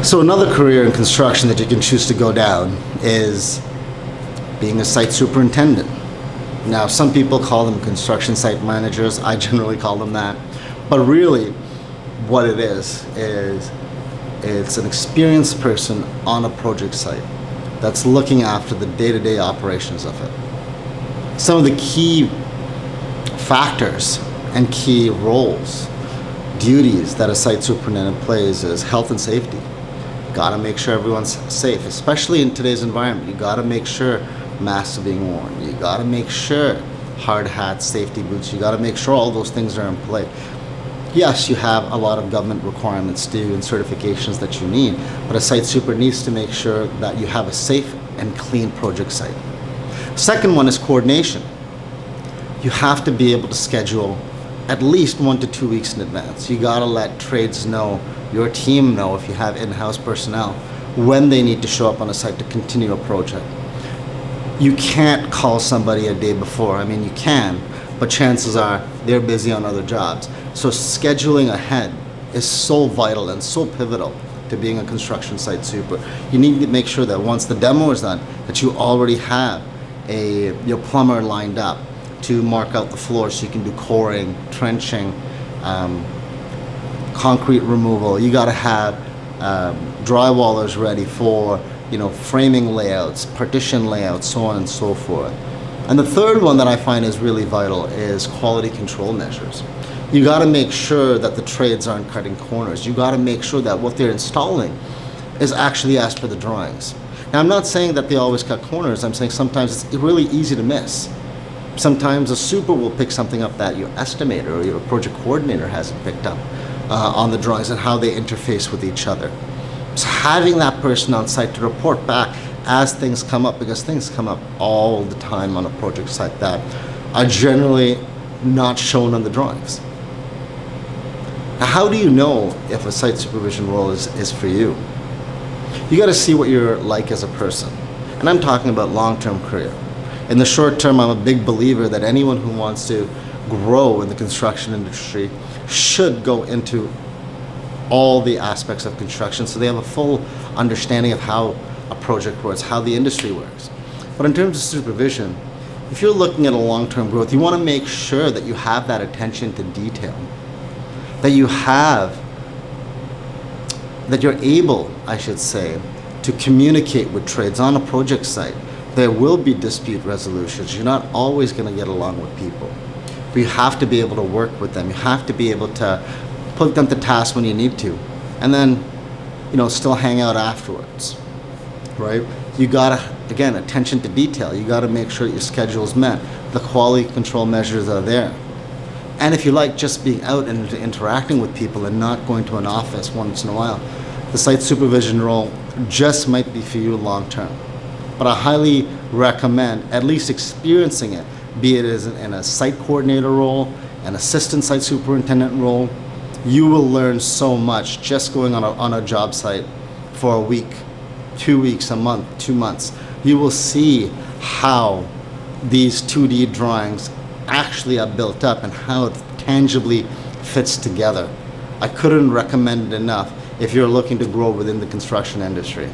So another career in construction that you can choose to go down is being a site superintendent. Now, some people call them construction site managers. I generally call them that. But really, what it is it's an experienced person on a project site that's looking after the day-to-day operations of it. Some of the key factors and key roles, duties that a site superintendent plays is health and safety. Got to make sure everyone's safe, especially in today's environment. You got to make sure masks are being worn. You got to make sure hard hats, safety boots. You got to make sure all those things are in play. Yes, you have a lot of government requirements due and certifications that you need, but a site super needs to make sure that you have a safe and clean project site. Second one is coordination. You have to be able to schedule at least 1 to 2 weeks in advance. You got to let trades know, your team know, if you have in-house personnel, when they need to show up on a site to continue a project. You can't call somebody a day before. I mean, you can, but chances are they're busy on other jobs. So scheduling ahead is so vital and so pivotal to being a construction site super. You need to make sure that once the demo is done, that you already have your plumber lined up to mark out the floor so you can do coring, trenching, concrete removal. You got to have drywallers ready for framing layouts, partition layouts, so on and so forth. And the third one that I find is really vital is quality control measures. You got to make sure that the trades aren't cutting corners. You got to make sure that what they're installing is actually as per the drawings. Now, I'm not saying that they always cut corners. I'm saying sometimes it's really easy to miss. Sometimes a super will pick something up that your estimator or your project coordinator hasn't picked up on the drawings and how they interface with each other. So having that person on site to report back as things come up, because things come up all the time on a project site that are generally not shown on the drawings. Now, how do you know if a site supervision role is for you? You got to see what you're like as a person. And I'm talking about long-term career. In the short term, I'm a big believer that anyone who wants to grow in the construction industry should go into all the aspects of construction so they have a full understanding of how a project works, how the industry works. But in terms of supervision, if you're looking at a long-term growth, you want to make sure that you have that attention to detail, that you're able, I should say, to communicate with trades on a project site. There will be dispute resolutions. You're not always going to get along with people, but you have to be able to work with them. You have to be able to put them to task when you need to, and then, still hang out afterwards, right? You gotta, again, attention to detail. You gotta make sure your schedule's met, the quality control measures are there. And if you like just being out and interacting with people and not going to an office once in a while, the site supervision role just might be for you long term. But I highly recommend at least experiencing it, be it as in a site coordinator role, an assistant site superintendent role. You will learn so much just going on a job site for a week, 2 weeks, a month, 2 months. You will see how these 2D drawings actually are built up and how it tangibly fits together. I couldn't recommend it enough if you're looking to grow within the construction industry.